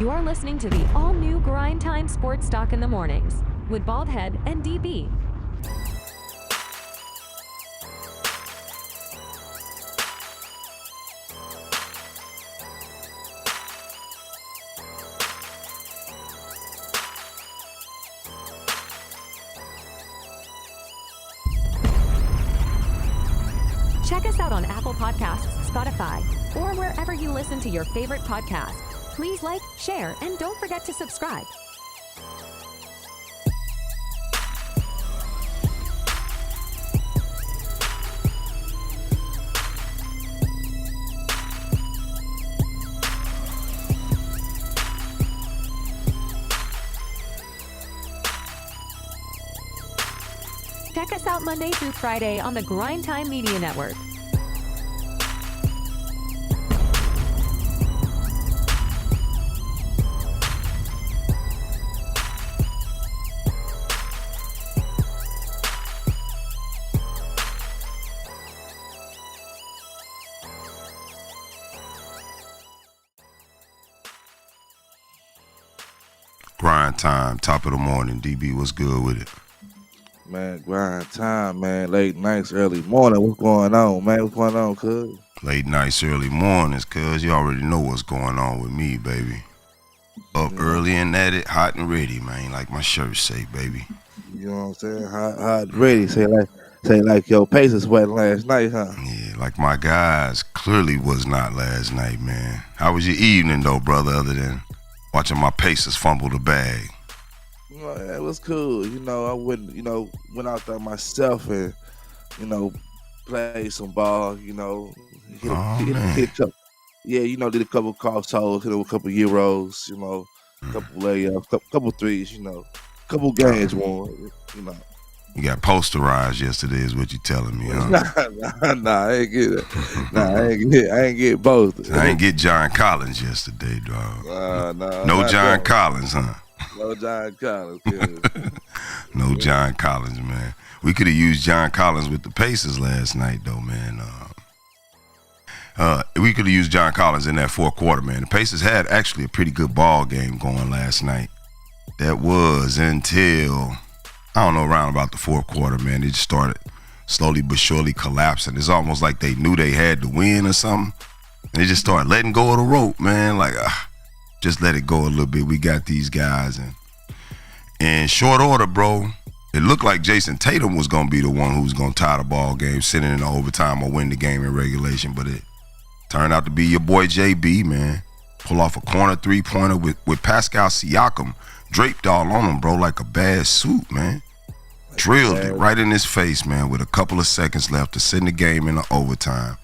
You are listening to the all-new Grindtime Sports Talk in the Mornings with Baldhead and DB. Check us out on Apple Podcasts, Spotify, or wherever you listen to your favorite podcast. Please like, share, and don't forget to subscribe. Check us out Monday through Friday on the Grindtime Media Network. Grind time, top of the morning. DB, what's good with it? Man, grind time, man. Late nights, early morning. What's going on, man? What's going on, cuz? Late nights, early mornings, cuz. You already know what's going on with me, baby. Up early and at it, hot and ready, man. Like my shirt say, baby. You know what I'm saying? Hot and ready. Say like your Pacers sweating last night, huh? Yeah, like my guys clearly was not last night, man. How was your evening, though, brother, other than watching my Pacers fumble the bag? It was cool. I went out there myself and, played some ball, hit a couple. Yeah, did a couple crossovers, hit a couple Euros, a couple layups, couple threes, couple games won, You got posterized yesterday is what you telling me, huh? Nah, I ain't get it. I ain't get both. I ain't get John Collins yesterday, dog. No John Collins, huh? No John Collins. No John Collins, man. We could have used John Collins with the Pacers last night, though, man. We could have used John Collins in that fourth quarter, man. The Pacers had actually a pretty good ball game going last night. That was until, I don't know, around about the fourth quarter, man. They just started slowly but surely collapsing. It's almost like they knew they had to win or something. And they just started letting go of the rope, man. Like, just let it go a little bit. We got these guys. And in short order, bro, it looked like Jason Tatum was going to be the one who was going to tie the ball game, send it in overtime or win the game in regulation. But it turned out to be your boy JB, man. Pull off a corner three-pointer with Pascal Siakam draped all on him, bro, like a bad suit, man. Drilled it right in his face, man, with a couple of seconds left to send the game into overtime.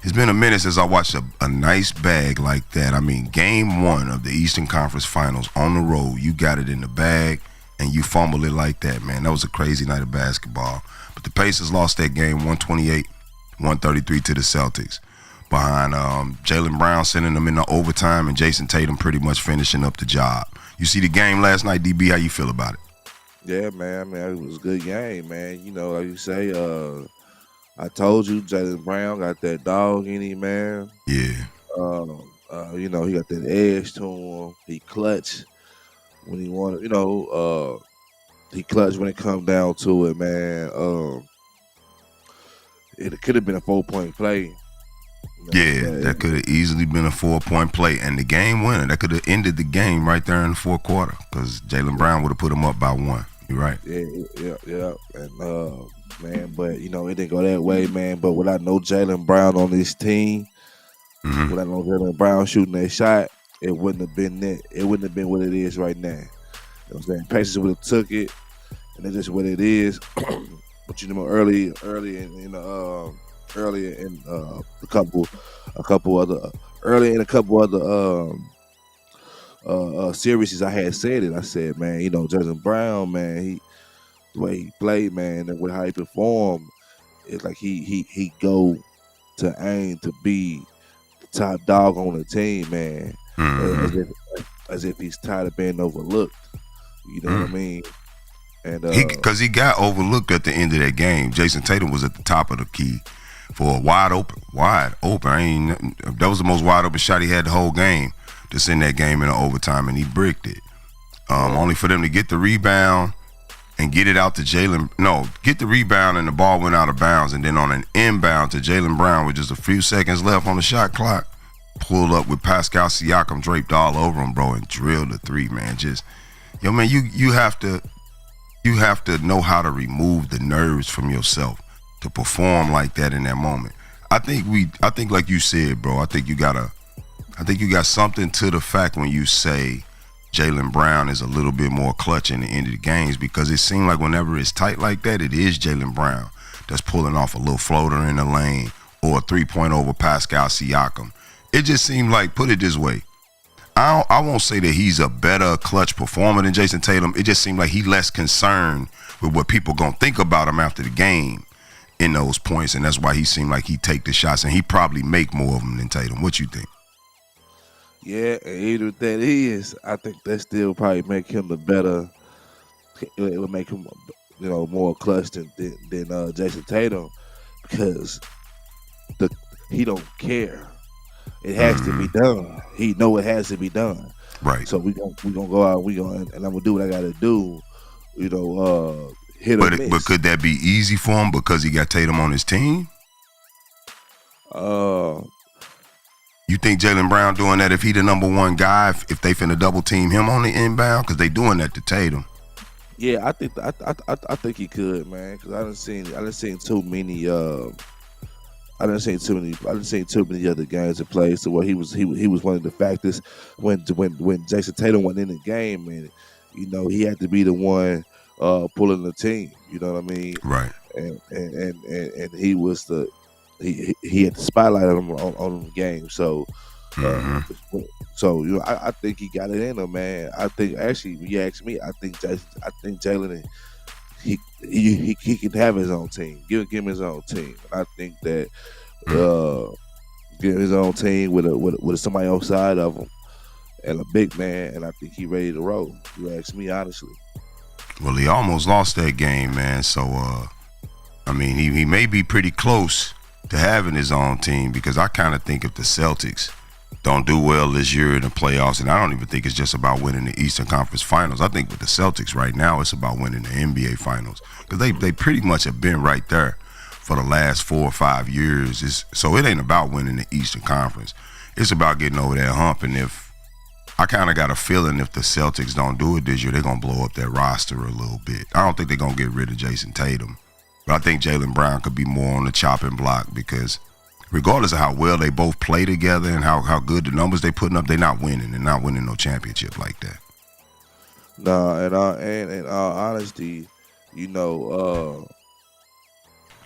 It's been a minute since I watched a nice bag like that. I mean, game one of the Eastern Conference Finals on the road, you got it in the bag and you fumble it like that, man. That was a crazy night of basketball. But the Pacers lost that game 128-133 to the Celtics behind Jaylen Brown sending them into overtime and Jason Tatum pretty much finishing up the job. You see the game last night, DB? How you feel about it? Yeah, man. It was a good game, man. Like you say, I told you, Jaylen Brown got that dog in him, man. Yeah. He got that edge to him. He clutch when he wanted, he clutch when it come down to it, man. It could have been a 4-point play. That could have easily been a 4-point play. And the game winner, that could have ended the game right there in the fourth quarter because Jaylen Brown would have put him up by one. You're right. Yeah. And, man, but, it didn't go that way, man. But when I know Jaylen Brown on this team, when I know Jaylen Brown shooting that shot, it wouldn't have been that. It wouldn't have been what it is right now. You know what I'm saying? Pacers would have took it, and it's just what it is. But, early in a couple other series I had said it. I said, man, Jaylen Brown, man, the way he played, man, and with how he performed, it's like he go to aim to be the top dog on the team, man. As if he's tired of being overlooked. You know what I mean? And because he got overlooked at the end of that game. Jason Tatum was at the top of the key for a wide open. That was the most wide open shot he had the whole game. to send that game into overtime, and he bricked it. Only for them to get the rebound and get it out to get the rebound and the ball went out of bounds, and then on an inbound to Jaylen Brown with just a few seconds left on the shot clock, pulled up with Pascal Siakam draped all over him, bro, and drilled the three, man. Just, man, you have to know how to remove the nerves from yourself to perform like that in that moment. I think like you said, bro, I think you got something to the fact when you say Jaylen Brown is a little bit more clutch in the end of the games, because it seems like whenever it's tight like that, it is Jaylen Brown that's pulling off a little floater in the lane or a 3-point over Pascal Siakam. It just seemed like, put it this way, I won't say that he's a better clutch performer than Jason Tatum. It just seemed like he less concerned with what people gonna think about him after the game in those points, and that's why he seemed like he take the shots, and he probably make more of them than Tatum. What you think? Yeah, and even with that is, I think that still probably make him the better. It would make him, more clutch than Jason Tatum, because he don't care. It has to be done. He know it has to be done. Right. So we gonna go out. And I'm gonna do what I gotta do. Hit or miss. But could that be easy for him because he got Tatum on his team? You think Jaylen Brown doing that if he the number one guy, if they finna double team him on the inbound? Because they doing that to Tatum. Yeah, I think he could, man. Because I done seen too many. I done seen too many other games in place to where he was one of the factors when Jason Tatum went in the game, and he had to be the one pulling the team. You know what I mean? Right. And he was he had the spotlight on the game. So, I think he got it in him, man. I think, actually, when you ask me, I think Jaylen, he can have his own team. Give him his own team. And I think that give him his own team with somebody outside of him and a big man, and I think he ready to roll. You ask me, honestly. Well, he almost lost that game, man. So, he may be pretty close to having his own team, because I kind of think if the Celtics don't do well this year in the playoffs, and I don't even think it's just about winning the Eastern Conference Finals. I think with the Celtics right now, it's about winning the NBA Finals, because they pretty much have been right there for the last 4 or 5 years. So it ain't about winning the Eastern Conference. It's about getting over that hump, and if I kind of got a feeling if the Celtics don't do it this year, they're going to blow up that roster a little bit. I don't think they're going to get rid of Jason Tatum, but I think Jaylen Brown could be more on the chopping block, because regardless of how well they both play together and how good the numbers they putting up, they're not winning. They're not winning no championship like that. No, and in all honesty,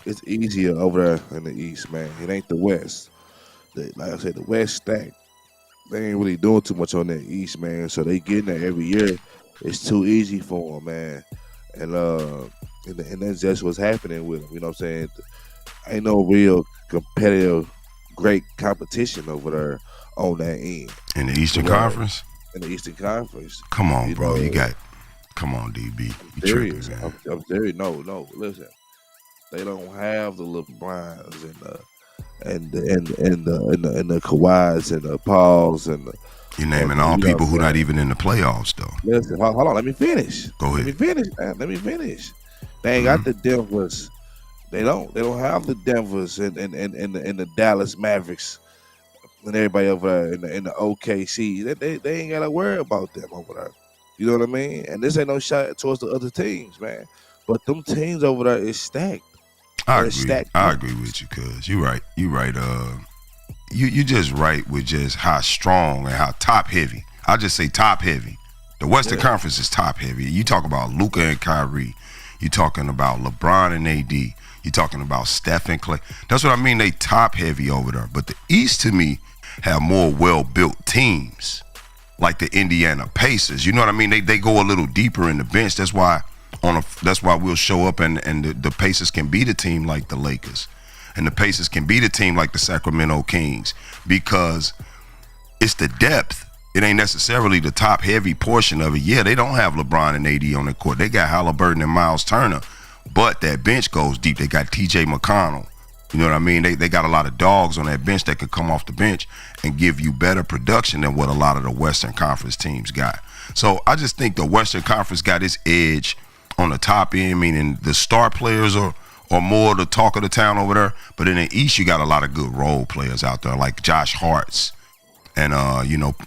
it's easier over there in the East, man. It ain't the West. Like I said, the West stacked. They ain't really doing too much on that East, man. So they getting there every year. It's too easy for them, man. And that's just what's happening with them. You know what I'm saying? Ain't no real competitive, great competition over there on that end. In the Eastern Conference? In the Eastern Conference. Come on, bro. Come on, DB. You tripping, man. I'm serious. No. Listen, they don't have the LeBrons and the Kawhis and the Pauls and the. You're naming all people who not even in the playoffs, though. Listen, hold on. Let me finish. Go ahead. Let me finish. They ain't got the Denvers. They don't have the Denvers and the Dallas Mavericks and everybody over there in the OKC. They ain't gotta worry about them over there. You know what I mean? And this ain't no shot towards the other teams, man. But them teams over there is stacked. I agree with you, cuz you right. You just right with just how strong and how top heavy. I just say top heavy. The Western Conference is top heavy. You talk about Luka and Kyrie. You talking about LeBron and AD. You talking about Steph and Clay. That's what I mean. They top heavy over there. But the East, to me, have more well-built teams, like the Indiana Pacers. You know what I mean? They go a little deeper in the bench. That's why we'll show up and the Pacers can beat a team like the Lakers, and the Pacers can beat a team like the Sacramento Kings, because it's the depth. It ain't necessarily the top heavy portion of it. Yeah, they don't have LeBron and AD on the court. They got Halliburton and Miles Turner, but that bench goes deep. They got TJ McConnell. You know what I mean? They got a lot of dogs on that bench that could come off the bench and give you better production than what a lot of the Western Conference teams got. So I just think the Western Conference got its edge on the top end, meaning the star players are more the talk of the town over there. But in the East, you got a lot of good role players out there, like Josh Hart's, and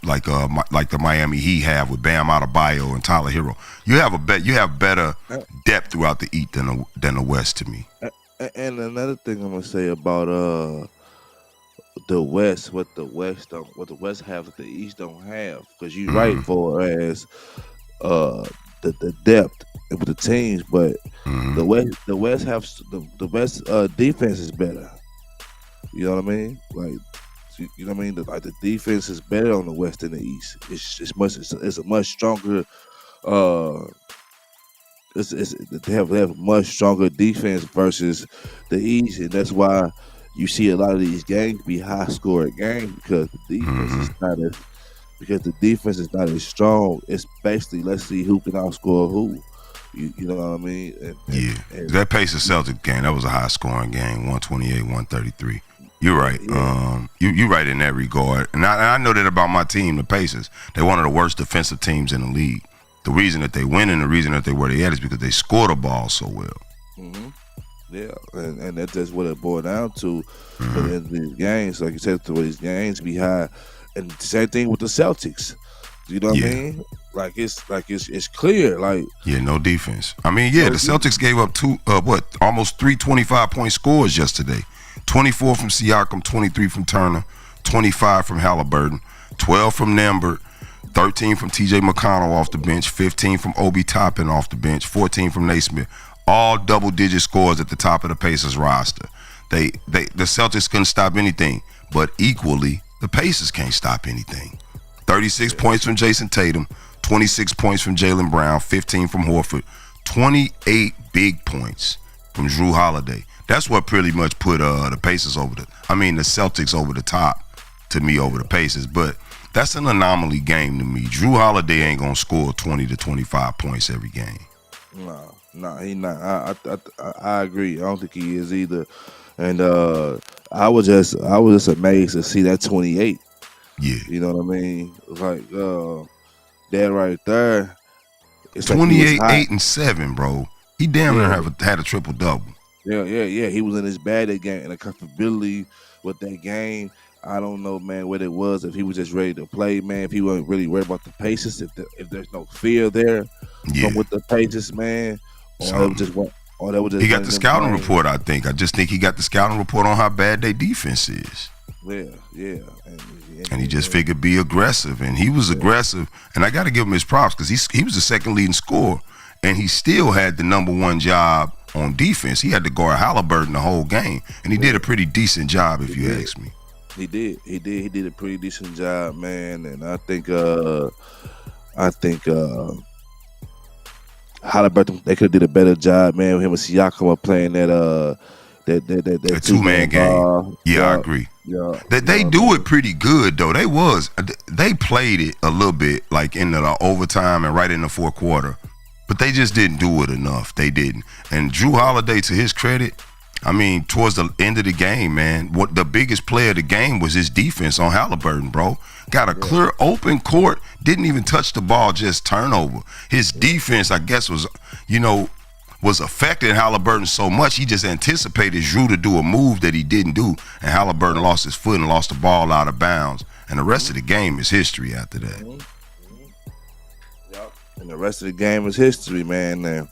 like the Miami Heat have with Bam Adebayo and Tyler Hero. You have better depth throughout the East than the West to me. And another thing I'm gonna say about the West, what the West have that the East don't have, because you're right for as the depth with the teams, but the West have the West defense is better. You know what I mean? Like, you know what I mean? The defense is better on the West than the East. It's a much stronger. They have a much stronger defense versus the East, and that's why you see a lot of these games be high-scoring games, because the defense is not as strong. It's basically, let's see who can outscore who. You know what I mean? And that Pacers Celtics game, that was a high-scoring game, 128-133. You're right. Yeah. You're right in that regard. And I know that about my team, the Pacers. They're one of the worst defensive teams in the league. The reason that they win and the reason that they where they at is because they score the ball so well. Mm-hmm. Yeah, and that's just what it boiled down to. But in these games, like you said, these games be high, and same thing with the Celtics. You know what I mean? It's clear. Like, no defense. I mean, the Celtics gave up almost 3 25-point scores yesterday. 24 from Siakam, 23 from Turner, 25 from Halliburton, 12 from Nembert, 13 from T.J. McConnell off the bench, 15 from Obi Toppin off the bench, 14 from Naismith. All double-digit scores at the top of the Pacers roster. The Celtics couldn't stop anything, but equally, the Pacers can't stop anything. 36 points from Jason Tatum, 26 points from Jaylen Brown, 15 from Horford, 28 big points from Jrue Holiday. That's what pretty much put the Celtics over the top to me over the Pacers. But that's an anomaly game to me. Jrue Holiday ain't gonna score 20 to 25 points every game. No, he not. I agree. I don't think he is either. And I was just amazed to see that 28. Yeah. You know what I mean? Like that right there. It's 28, like 8, and 7, bro. He damn near had a triple double. Yeah. He was in his bag that game, and the comfortability with that game. I don't know, man, what it was. If he was just ready to play, man. If he wasn't really worried about the Pacers, if there's no fear there from with the Pacers, man. He got the scouting report. I just think he got the scouting report on how bad their defense is. Yeah. And he just figured be aggressive, and he was aggressive. And I got to give him his props because he was the second leading scorer, and he still had the number one job on defense. He had to guard Halliburton the whole game, and he did a pretty decent job, if you ask me. He did a pretty decent job, man. And I think Halliburton, they could have did a better job, man. With him and Siakam were playing that two-man game. I agree. Yeah, they do it pretty good though. They played it a little bit like in the overtime and right in the fourth quarter, but they just didn't do it enough. They didn't. And Jrue Holiday, to his credit, I mean, towards the end of the game, man, what the biggest play of the game was his defense on Halliburton, bro. Got a clear open court, didn't even touch the ball, just turnover. His defense, I guess, was affecting Halliburton so much, he just anticipated Jrue to do a move that he didn't do, and Halliburton lost his foot and lost the ball out of bounds. And the rest of the game is history after that. Yep. And the rest of the game is history, man.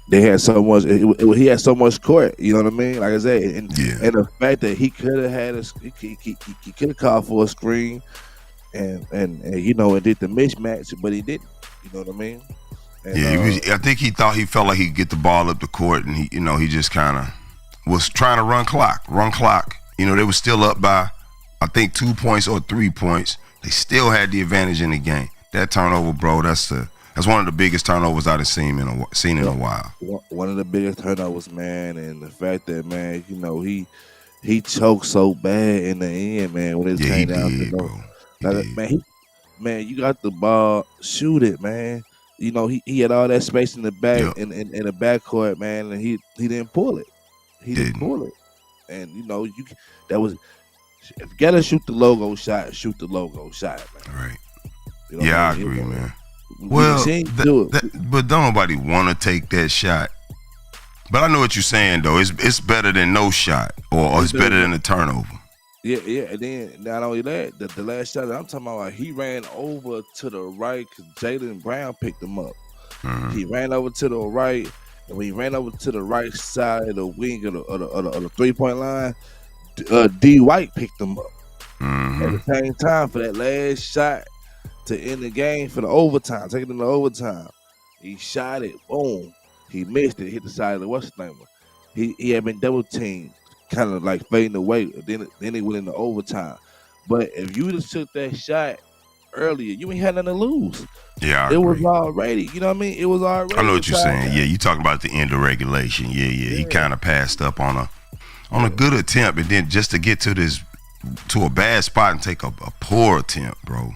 They had so much. He had so much court. You know what I mean? Like I said, and the fact that he could have had he could have called for a screen, and did the mismatch, but he didn't. You know what I mean? And, I think he felt like he could get the ball up the court, and he just kind of was trying to run clock. They were still up by, I think, 2 points or 3 points. They still had the advantage in the game. That turnover, bro, that's one of the biggest turnovers I've seen in a while. One of the biggest turnovers, man, and the fact that, man, he choked so bad in the end, man, when it came down to man, you got the ball, shoot it, man. He had all that space in the back in the backcourt, man, and he didn't pull it. He didn't pull it. And that was if you gotta shoot the logo shot, shoot the logo shot, man. Right. I agree, man. Well, but don't nobody want to take that shot. But I know what you're saying, though. It's better than no shot, or it's better than a turnover. Yeah. And then not only that, the last shot that I'm talking about, he ran over to the right because Jaylen Brown picked him up. Mm-hmm. He ran over to the right, and when he ran over to the right side of the wing of the 3-point line, D. White picked him up. Mm-hmm. At the same time, for that last shot to end the game for the overtime, take it into overtime, he shot it. Boom. He missed it. Hit the side of the what's name. He had been double teamed, kind of like fading away. Then he went into overtime. But if you just took that shot earlier, you ain't had nothing to lose. Yeah, it was already. You know what I mean? It was already. I know what you're saying. Yeah, you talking about the end of regulation. Yeah. He kind of passed up on a good attempt, and then just to get to a bad spot and take a poor attempt, bro.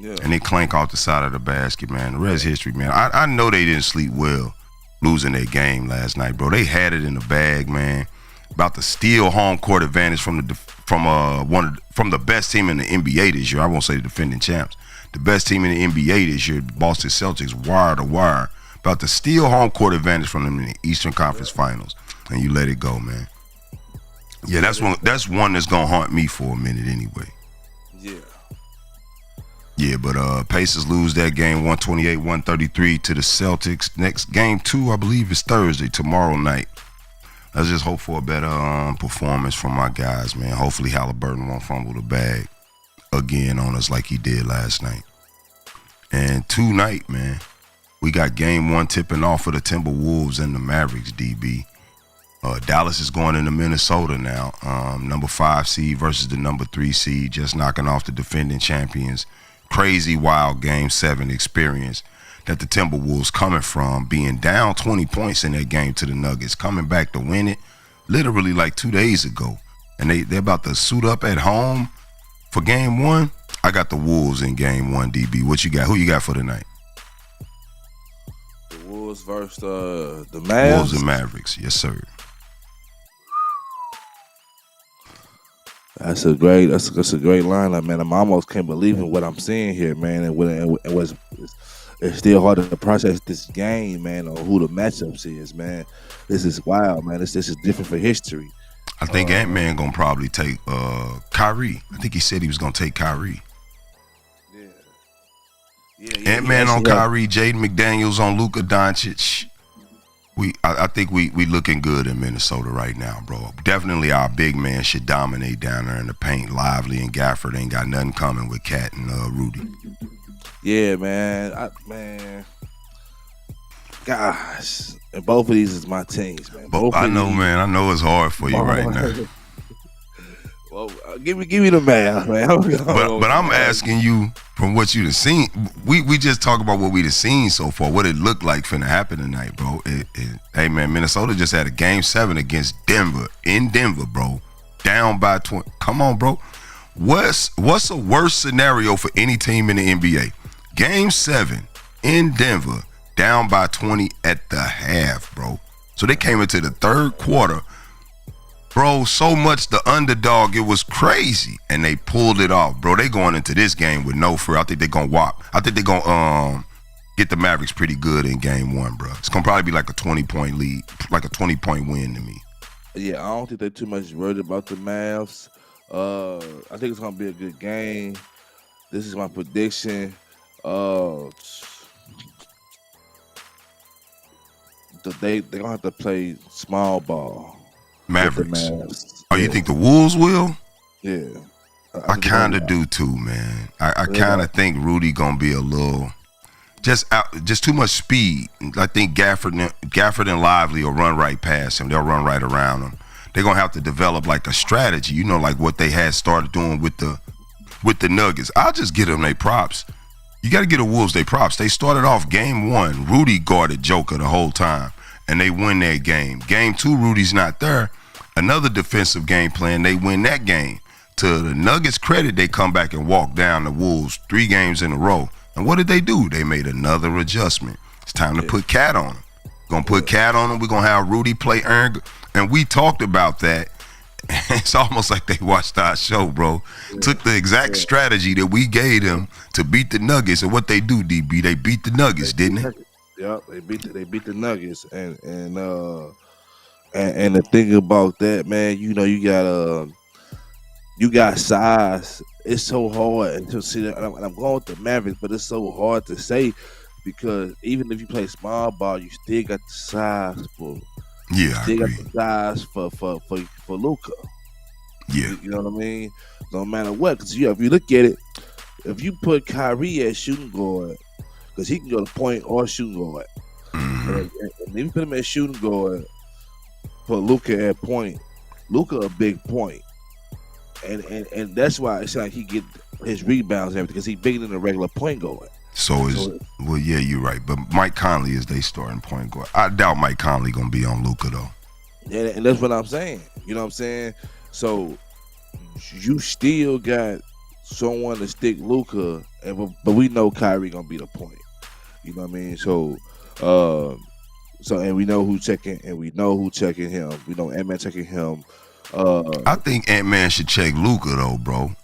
Yeah. And they clank off the side of the basket, man. The rest history, man. I know they didn't sleep well losing their game last night, bro. They had it in the bag, man. About to steal home court advantage from the best team in the NBA this year. I won't say the defending champs. The best team in the NBA this year, Boston Celtics, wire to wire. About to steal home court advantage from them in the Eastern Conference Finals, and you let it go, man. Yeah, that's one that's gonna haunt me for a minute anyway. Yeah. Yeah, but Pacers lose that game 128-133 to the Celtics. Next game 2, I believe, is Thursday, tomorrow night. Let's just hope for a better performance from my guys, man. Hopefully Halliburton won't fumble the bag again on us like he did last night. And tonight, man, we got game 1 tipping off for the Timberwolves and the Mavericks, DB. Dallas is going into Minnesota now. Number 5 seed versus the number 3 seed, just knocking off the defending champions. Crazy, wild Game 7 experience that the Timberwolves coming from, being down 20 points in that game to the Nuggets, coming back to win it literally like 2 days ago. And they're about to suit up at home for Game 1. I got the Wolves in Game 1, DB. What you got? Who you got for tonight? The Wolves versus the Mavs? Wolves and Mavericks, yes, sir. That's a great lineup, man. I almost can't believe in what I'm seeing here, man. It's still hard to process this game, man, or who the matchups is, man. This is wild, man. This is different for history. I think Ant-Man gonna probably take Kyrie. I think he said he was gonna take Kyrie. Yeah. Ant-Man on Kyrie, Jaden McDaniels on Luka Doncic. I think we looking good in Minnesota right now, bro. Definitely our big man should dominate down there in the paint. Lively and Gafford ain't got nothing coming with Cat and Rudy. Yeah, man. Gosh. And both of these is my teams, man. I know, man. I know it's hard for you right now. Well, give me the math, man. But I'm asking you from what you've seen. We just talk about what we've seen so far, what it looked like finna happen tonight, bro. Hey, man, Minnesota just had a Game 7 against Denver, in Denver, bro. Down by 20. Come on, bro. What's a worse scenario for any team in the NBA? Game 7 in Denver, down by 20 at the half, bro. So they came into the third quarter, bro, so much the underdog, it was crazy. And they pulled it off, bro. They going into this game with no fear. I think they're going to whop. I think they're going to get the Mavericks pretty good in Game 1, bro. It's going to probably be like a 20-point lead, like a 20-point win to me. Yeah, I don't think they're too much worried about the Mavs. I think it's going to be a good game. This is my prediction. They're going to have to play small ball. Mavericks. Oh, you think the Wolves will? Yeah. I kind of do too, man. I kind of think Rudy gonna be a little just too much speed. I think Gafford and Lively will run right past him. They'll run right around him. They're gonna have to develop like a strategy, you know, like what they had started doing with the Nuggets. I'll just give them their props. You got to get the Wolves their props. They started off Game 1. Rudy guarded Joker the whole time, and they win that game. Game 2, Rudy's not there. Another defensive game plan, they win that game. To the Nuggets' credit, they come back and walk down the Wolves 3 games in a row. And what did they do? They made another adjustment. It's time to put Cat on them. Gonna put Cat on him. We're gonna have Rudy play Aaron. And we talked about that. It's almost like they watched our show, bro. Yeah. Took the exact strategy that we gave them to beat the Nuggets, and what they do, DB, they beat the Nuggets, didn't they? Yep, they beat the Nuggets, and the thing about that, man, you got size. It's so hard to see that. And I'm going with the Mavericks, but it's so hard to say because even if you play small ball, you still got the size for. Yeah, I agree. Got the size for Luka. Yeah, you know what I mean. No matter what, because if you look at it, if you put Kyrie at shooting guard, because he can go to point or shooting guard, and if you put him at shooting guard, put Luka at point, Luka a big point, and that's why it's like he get his rebounds and everything because he's bigger than a regular point guard. Well, yeah, you're right. But Mike Conley is their starting point guard. I doubt Mike Conley gonna be on Luka though. And that's what I'm saying. You know what I'm saying? So you still got someone to stick Luka, but we know Kyrie gonna be the point. You know what I mean? So and we know who's checking, and we know who checking him. We know Ant-Man checking him. I think Ant-Man should check Luka though, bro.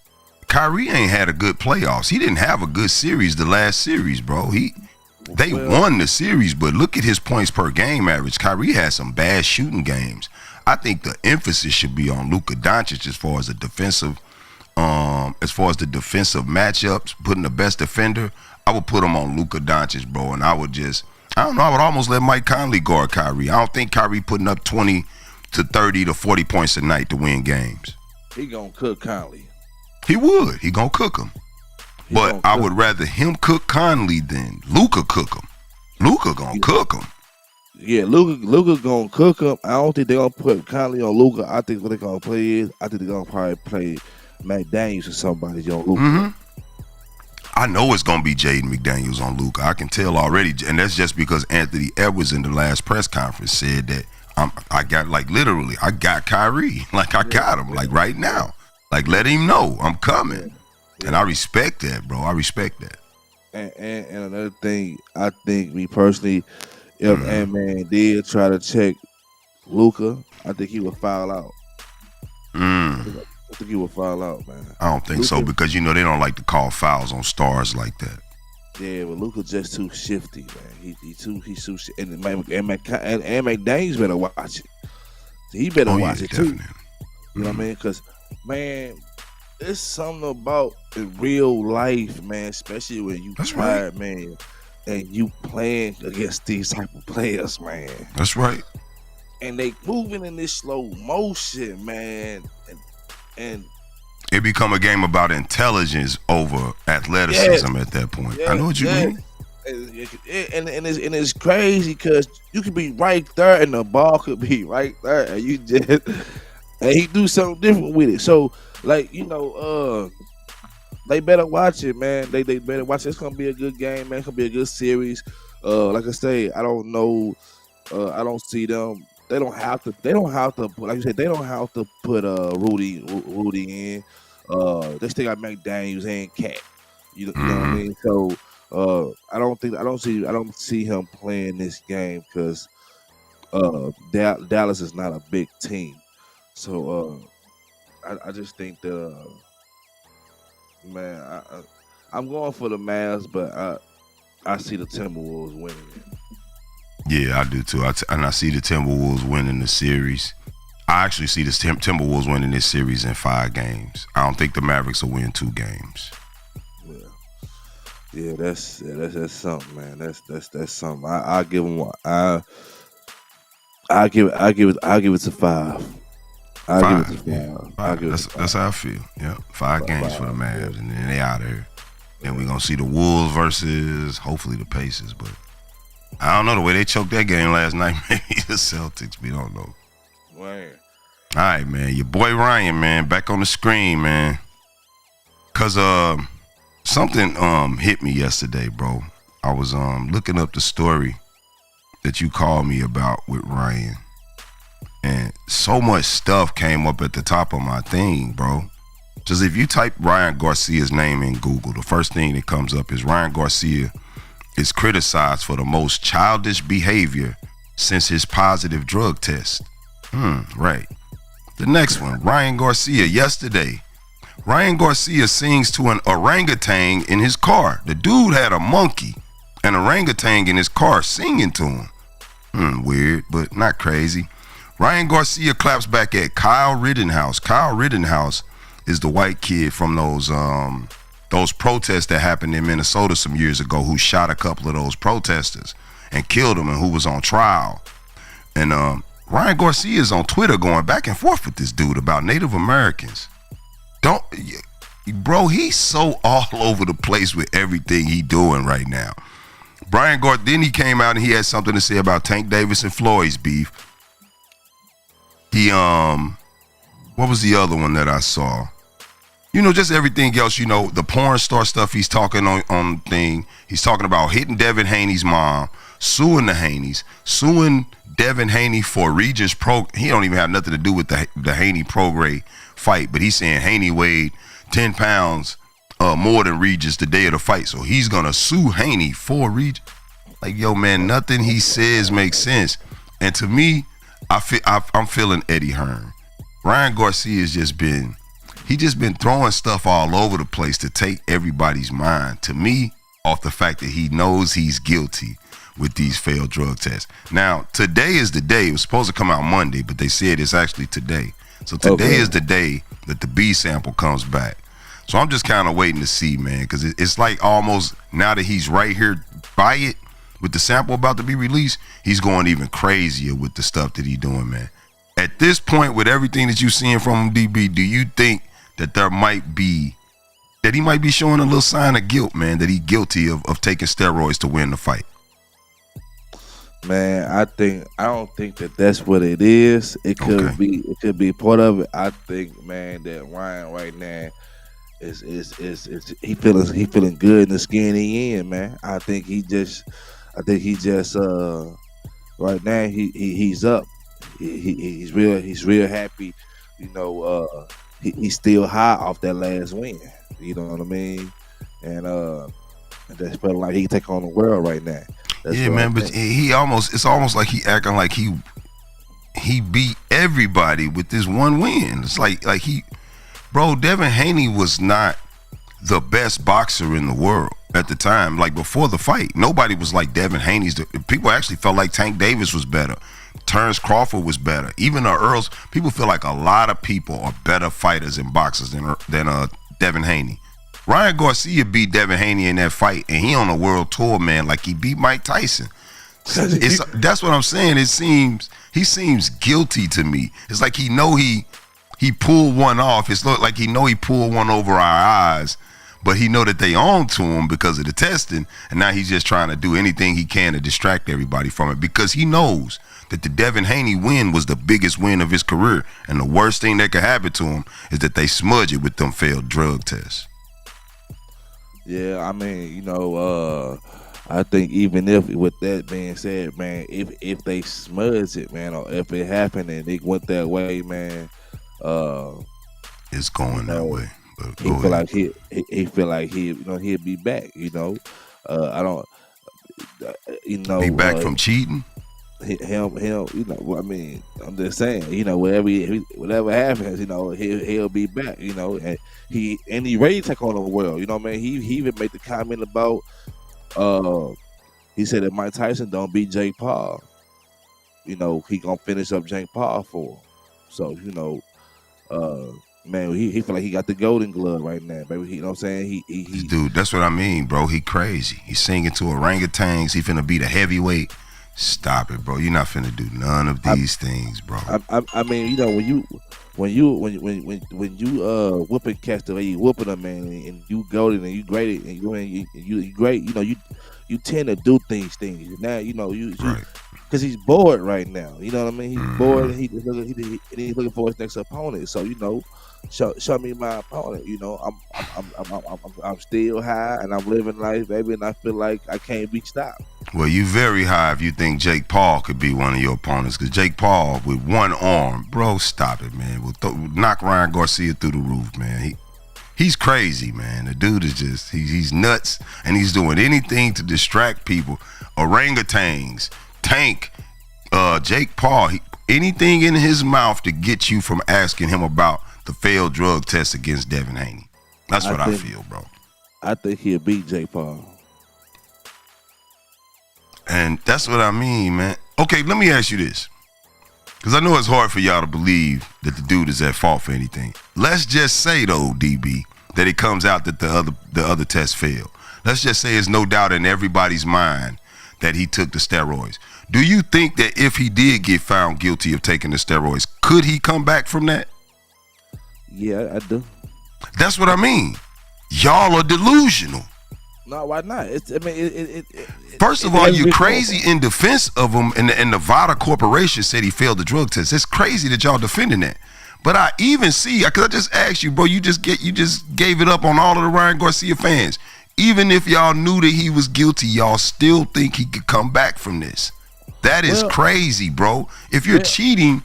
Kyrie ain't had a good playoffs. He didn't have a good series the last series, bro. They won the series, but look at his points per game average. Kyrie had some bad shooting games. I think the emphasis should be on Luka Doncic as far as the defensive matchups, putting the best defender. I would put him on Luka Doncic, bro, and I would almost let Mike Conley guard Kyrie. I don't think Kyrie putting up 20 to 30 to 40 points a night to win games. He gonna cook Conley. He would. He gonna cook him. But I would rather him cook Conley than Luka cook him. Luka gonna cook him. Yeah, Luka gonna cook him. I don't think they're gonna put Conley on Luka. I think what they're gonna play is, I think they're gonna probably play McDaniels or somebody on Luka. Mm-hmm. I know it's gonna be Jaden McDaniels on Luka. I can tell already, and that's just because Anthony Edwards in the last press conference said that I got Kyrie. Like I got him. Like right now. Like, let him know I'm coming. Yeah. And I respect that, bro. I respect that. And another thing, I think me personally, if Ant-Man did try to check Luka, I think he would foul out. I think he would foul out, man. I don't think so because, they don't like to call fouls on stars like that. Yeah, but Luka's just too shifty, man. He's too shifty. And McDaniels better watch it. He better watch it, definitely. Too. You know what I mean? Because, man, it's something about in real life, man, especially when you tired, man, and you playing against these type of players, man. That's right. And they moving in this slow motion, man. And it become a game about intelligence over athleticism at that point. I know what you mean. And it's crazy because you could be right there and the ball could be right there and you just and he do something different with it. So like, they better watch it, man. They better watch it. It's gonna be a good game, man. It's gonna be a good series. Like I say, I don't know. I don't see them. They don't have to. Like you said, they don't have to put Rudy in. They still got McDaniels and Cat. You know what I mean? So I don't see him playing this game because Dallas is not a big team. So I just think that man, I'm going for the Mavs, but I see the Timberwolves winning it. Yeah, I do too. And I see the Timberwolves winning the series. I actually see the Timberwolves winning this series in 5 games. I don't think the Mavericks will win 2 games. Yeah, that's something, man. That's something. I give them. I give it to 5. I'll give it to 5. That's how I feel. Yeah, 5 games for the Mavs, and then they out of here. Then we're gonna see the Wolves versus hopefully the Pacers, but I don't know the way they choked that game last night. Maybe the Celtics. We don't know. Right. All right, man. Your boy Ryan, man, back on the screen, man. Cause something hit me yesterday, bro. I was looking up the story that you called me about with Ryan, and so much stuff came up at the top of my thing, bro. Just if you type Ryan Garcia's name in Google, the first thing that comes up is Ryan Garcia is criticized for the most childish behavior since his positive drug test. Right. The next one, Ryan Garcia, yesterday. Ryan Garcia sings to an orangutan in his car. The dude had a monkey, an orangutan in his car singing to him. Weird, but not crazy. Ryan Garcia claps back at Kyle Rittenhouse. Kyle Rittenhouse is the white kid from those protests that happened in Minnesota some years ago, who shot a couple of those protesters and killed them, and who was on trial. And Ryan Garcia is on Twitter going back and forth with this dude about Native Americans. Bro, he's so all over the place with everything he doing right now. Then he came out and he had something to say about Tank Davis and Floyd's beef. He what was the other one that I saw? Just everything else, the porn star stuff he's talking on thing. He's talking about hitting Devin Haney's mom, suing the Haneys, suing Devin Haney for Regis he don't even have nothing to do with the Haney Prograis fight, but he's saying Haney weighed 10 pounds more than Regis the day of the fight, so he's gonna sue Haney for Regis. Like, yo, man, nothing he says makes sense. And to me, I'm feeling Eddie Hearn. Ryan Garcia has just been throwing stuff all over the place to take everybody's mind, to me, off the fact that he knows he's guilty with these failed drug tests. Now, today is the day. It was supposed to come out Monday, but they said it's actually today. So today is the day that the B sample comes back. So I'm just kind of waiting to see, man, because it's like almost now that he's right here by it with the sample about to be released, he's going even crazier with the stuff that he's doing, man. At this point, with everything that you're seeing from him, DB, do you think that he might be showing a little sign of guilt, man, that he's guilty of taking steroids to win the fight? Man, I don't think that that's what it is. It could be part of it. I think, man, that Ryan right now is he feeling good in the skin he in, man. I think he just right now he's up. He's real happy. He's still high off that last win. You know what I mean? And that's feeling like he can take on the world right now. That's man, but it's almost like he acting like he beat everybody with this one win. It's like Devin Haney was not the best boxer in the world at the time. Like, before the fight, nobody was like Devin Haney's. People actually felt like Tank Davis was better. Terrence Crawford was better. Even the Earls, people feel like a lot of people are better fighters and boxers than Devin Haney. Ryan Garcia beat Devin Haney in that fight, and he on a world tour, man, like he beat Mike Tyson. That's what I'm saying. He seems guilty to me. It's like he pulled one off. It's like he pulled one over our eyes, but he know that they own to him because of the testing, and now he's just trying to do anything he can to distract everybody from it, because he knows that the Devin Haney win was the biggest win of his career, and the worst thing that could happen to him is that they smudge it with them failed drug tests. Yeah, I mean, I think even if, with that being said, man, if they smudge it, man, or if it happened and it went that way, man, it's going that way. But he feel like he'll be back. I don't, be back from cheating. Him, I mean, I'm just saying, whatever happens, he'll be back, and he ready to take on the world, man. He even made the comment about, he said that Mike Tyson don't beat Jake Paul, he gonna finish up Jake Paul for him. So, man, he feel like he got the golden glove right now, baby. You know what I'm saying? Dude, that's what I mean, bro. He crazy. He's singing to orangutans. He finna beat a heavyweight. Stop it, bro. You're not finna do none of these things, bro. I mean, when you whooping cats the way you whooping them, man, and you golden and you great and you great, you tend to do things now, you right. Because he's bored right now. You know what I mean? He's bored and he's looking for his next opponent. So, show me my opponent. I'm still high and I'm living life, baby, and I feel like I can't be stopped. Well, you very high if you think Jake Paul could be one of your opponents, because Jake Paul with one arm, bro, stop it, man. We'll knock Ryan Garcia through the roof, man. He's crazy, man. The dude is just, he's nuts, and he's doing anything to distract people. Orangutans, Tank, Jake Paul, anything in his mouth to get you from asking him about the failed drug test against Devin Haney. That's what I feel, bro. I think he'll beat Jake Paul. And that's what I mean, man. Okay, let me ask you this. Because I know it's hard for y'all to believe that the dude is at fault for anything. Let's just say, though, DB, that it comes out that the other test failed. Let's just say there's no doubt in everybody's mind that he took the steroids. Do you think that if he did get found guilty of taking the steroids, could he come back from that? Yeah, I do. That's what I mean. Y'all are delusional. No, why not? First of all, you're crazy in defense of him, and the Nevada Corporation said he failed the drug test. It's crazy that y'all defending that. But I even see, because I just asked you, bro, you just gave it up on all of the Ryan Garcia fans. Even if y'all knew that he was guilty, y'all still think he could come back from this. That is crazy, bro. If you're cheating,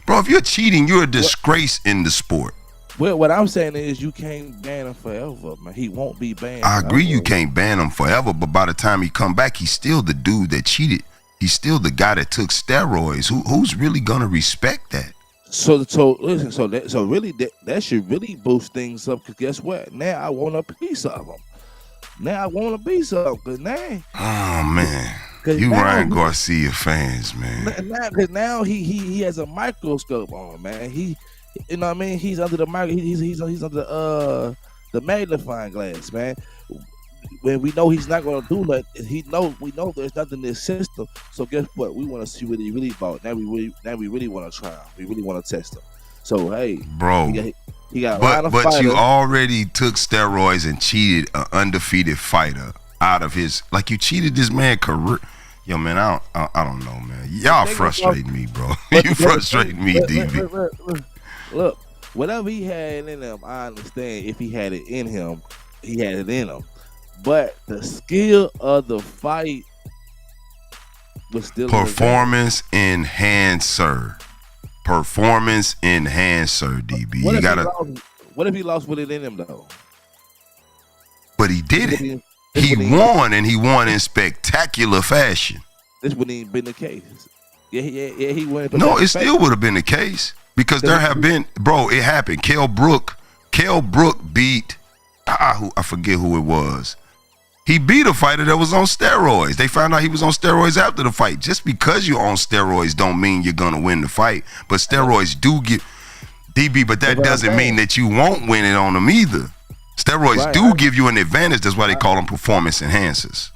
you're a disgrace in the sport. Well, what I'm saying is you can't ban him forever, man. He won't be banned. I agree you can't ban him forever, but by the time he come back, he's still the dude that cheated. He's still the guy that took steroids. Who's really gonna respect that? So listen. So really, that should really boost things up. Cause guess what? Now I want a piece of him. Cause now. Oh man, you Ryan Garcia fans, man. Because now he has a microscope on, man. You know what I mean? He's under the he's under the magnifying glass, man. When we know he's not going to do nothing, we know there's nothing in this system. So guess what? We want to see what he really bought. Now we really want to try him. We really want to test him. So hey, bro, he got a lot of but fighters. You already took steroids and cheated an undefeated fighter out of his. Like you cheated this man career. Yo, man, I don't know, man. Y'all frustrate me, bro. You frustrate me, DB. Look, whatever he had in him, I understand. If he had it in him, he had it in him. But the skill of the fight was still performance enhancer. Performance enhancer, DB. What if he lost with it in him though? But he did it. He won, and he won in spectacular fashion. This wouldn't even been the case. Yeah, he won. No, it still would have been the case. Because there have been, bro, it happened. Kell Brook beat, I forget who it was. He beat a fighter that was on steroids. They found out he was on steroids after the fight. Just because you're on steroids don't mean you're going to win the fight. But steroids do get, DB, but that doesn't mean that you won't win it on them either. Steroids do give you an advantage. That's why they call them performance enhancers.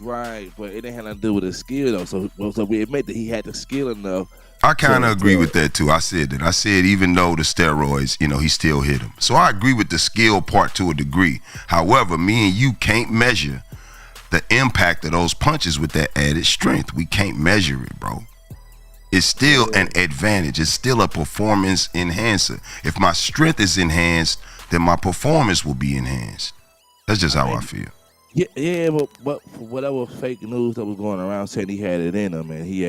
Right, but it didn't have nothing to do with his skill, though. So we admit that he had the skill enough. I kind of agree with that too. I said even though the steroids, he still hit him. So I agree with the skill part to a degree. However, me and you can't measure the impact of those punches with that added strength. We can't measure it, bro. It's still an advantage. It's still a performance enhancer. If my strength is enhanced, then my performance will be enhanced. That's just how I feel. Yeah, but for whatever fake news that was going around saying he had it in him and he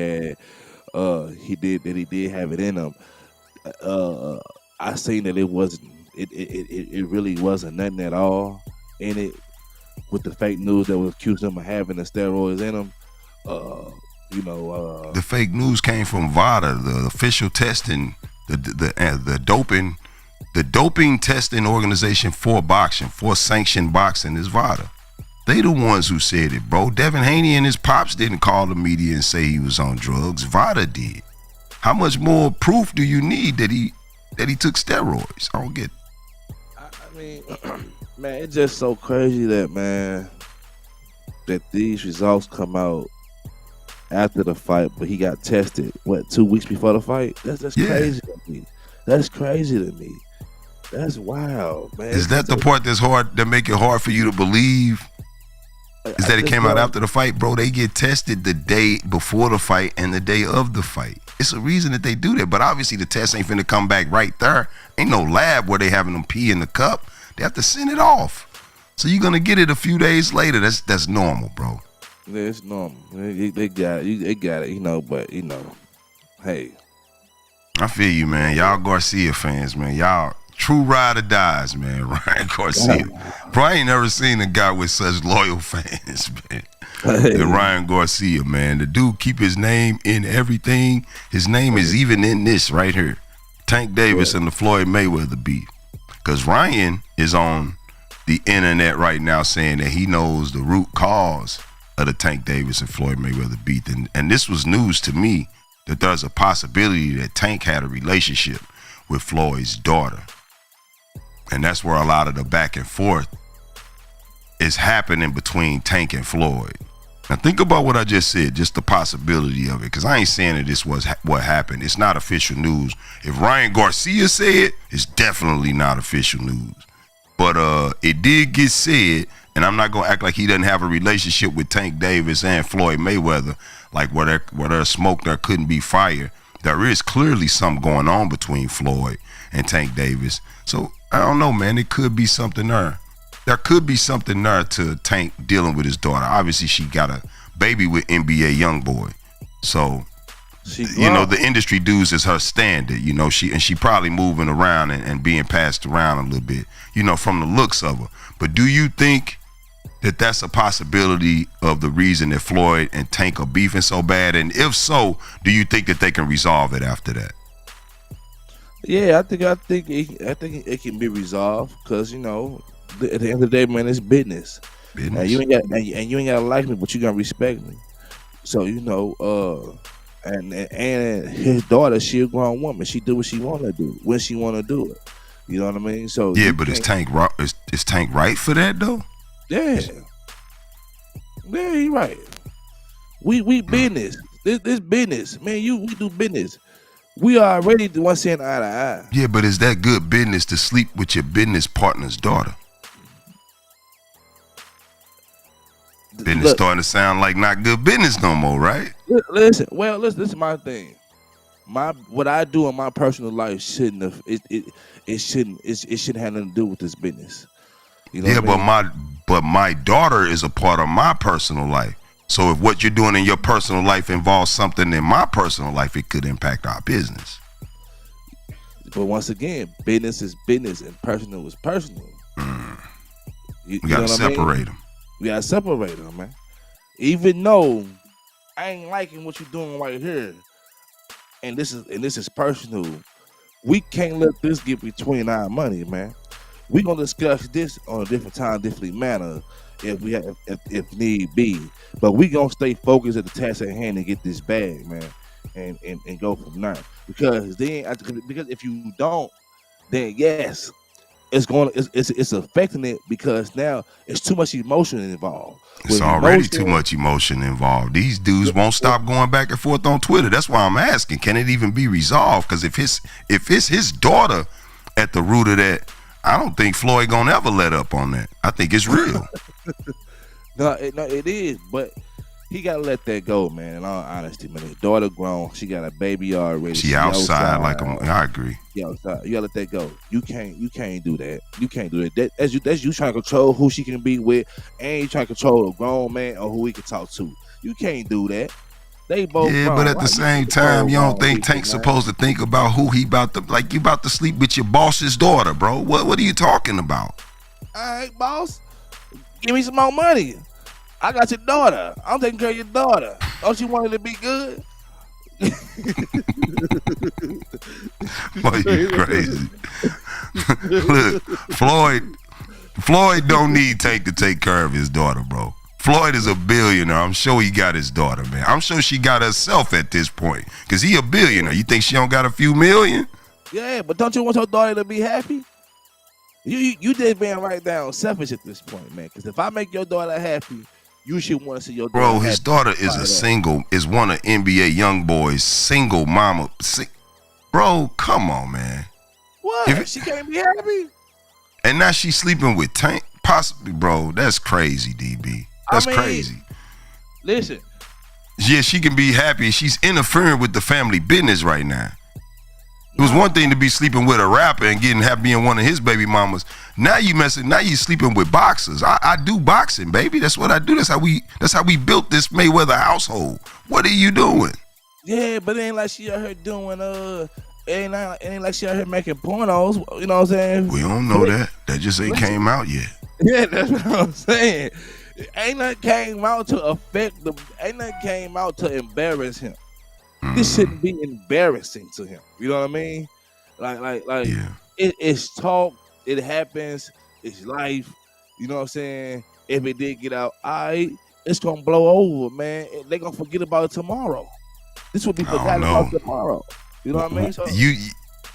did have it in him. I seen that it wasn't. It really wasn't nothing at all in it. With the fake news that was accusing him of having the steroids in him. The fake news came from VADA, the official testing, the doping testing organization for boxing, for sanctioned boxing is VADA. They the ones who said it, bro. Devin Haney and his pops didn't call the media and say he was on drugs. VADA did. How much more proof do you need that he took steroids? I don't get it. I mean, man, it's just so crazy that these results come out after the fight, but he got tested, 2 weeks before the fight? That's crazy to me. That's crazy to me. That's wild, man. Is that the part that's hard, that make it hard for you to believe? Is that it came out after the fight? Bro, they get tested the day before the fight and the day of the fight. It's a reason that they do that, but obviously the test ain't finna come back right there. Ain't no lab where they having them pee in the cup. They have to send it off. So you're gonna get it a few days later. That's normal, bro. Yeah, it's normal. They got it. They got it, but hey. I feel you, man. Y'all Garcia fans, man. Y'all true ride or dies, man. Ryan Garcia. Bro, I ain't never seen a guy with such loyal fans, man. than Ryan Garcia, man. The dude keep his name in everything. His name is even in this right here. Tank Davis and the Floyd Mayweather beef. Because Ryan is on the internet right now saying that he knows the root cause of the Tank Davis and Floyd Mayweather beef. And this was news to me that there's a possibility that Tank had a relationship with Floyd's daughter. And that's where a lot of the back and forth is happening between Tank and Floyd. Now think about what I just said, just the possibility of it, because I ain't saying that this was what happened. It's not official news. If Ryan Garcia said it, it's definitely not official news. But it did get said, and I'm not gonna act like he doesn't have a relationship with Tank Davis and Floyd Mayweather, like where there's smoke, there couldn't be fire. There is clearly something going on between Floyd and Tank Davis. So I don't know, man. It could be something there. There could be something there to Tank dealing with his daughter. Obviously, she got a baby with NBA YoungBoy. So, the industry dudes is her standard. She probably moving around and being passed around a little bit, from the looks of her. But do you think that that's a possibility of the reason that Floyd and Tank are beefing so bad? And if so, do you think that they can resolve it after that? Yeah, I think it can be resolved because at the end of the day, man, it's business. And you ain't gotta like me, but you gonna respect me. So and his daughter, she a grown woman. She do what she wanna do when she wanna do it. You know what I mean? So yeah, but is Tank right for that though? Yeah, he right. We business. This business, man. We do business. We are already the one saying eye to eye. Yeah, but is that good business to sleep with your business partner's daughter? Business starting to sound like not good business no more, right? Listen, this is my thing. What I do in my personal life shouldn't have it shouldn't have nothing to do with this business. You know what I mean? but my daughter is a part of my personal life. So if what you're doing in your personal life involves something in my personal life, it could impact our business. But once again, business is business and personal is personal. We gotta separate them. We gotta separate them, man. Even though I ain't liking what you're doing right here, and this is personal, we can't let this get between our money, man. We gonna discuss this on a different time, different manner, if need be. But we gonna stay focused at the task at hand and get this bag, man, and go from there. Because if you don't, then yes, it's affecting it because now it's too much emotion involved. It's already too much emotion involved. These dudes won't stop going back and forth on Twitter. That's why I'm asking, can it even be resolved? Because if it's his daughter at the root of that, I don't think Floyd gonna ever let up on that. I think it's real. No, it is, but he gotta let that go, man. In all honesty, man, his daughter grown. She got a baby already. She outside. I agree. Yeah, outside. You gotta let that go. You can't do that. You can't do that. That's you trying to control who she can be with, and you trying to control a grown man or who he can talk to. You can't do that. They both. Yeah, grown. But at the same time, you don't think Tank's supposed to think about who he about to you about to sleep with your boss's daughter, bro? What are you talking about? All right, boss. Give me some more money. I got your daughter. I'm taking care of your daughter. Don't you want it to be good? Boy, you crazy. Look, Floyd don't need Tank to take care of his daughter, bro. Floyd is a billionaire. I'm sure he got his daughter, man. I'm sure she got herself at this point because he a billionaire. You think she don't got a few million? Yeah, but don't you want your daughter to be happy? You just being right down selfish at this point, man. Because if I make your daughter happy, you should want to see your daughter Bro, happy. His daughter is one of NBA YoungBoy's single mama. Bro, come on, man. What? She can't be happy? And now she's sleeping with Tank? Possibly, bro. That's crazy, DB. That's crazy. Listen. Yeah, she can be happy. She's interfering with the family business right now. It was one thing to be sleeping with a rapper and getting happy being one of his baby mamas. Now you sleeping with boxers. I do boxing, baby. That's what I do. That's how we built this Mayweather household. What are you doing? Yeah, but it ain't like she out here doing it ain't like she out here making pornos. You know what I'm saying? We don't know that. That just ain't came out yet. Yeah, that's what I'm saying. Ain't nothing came out to affect the. Ain't nothing came out to embarrass him. This shouldn't be embarrassing to him. You know what I mean? Like. Yeah. It's talk. It happens. It's life. You know what I'm saying? If it did get out, it's gonna blow over, man. They gonna forget about it tomorrow. This will be forgotten about tomorrow. You know what I mean? So,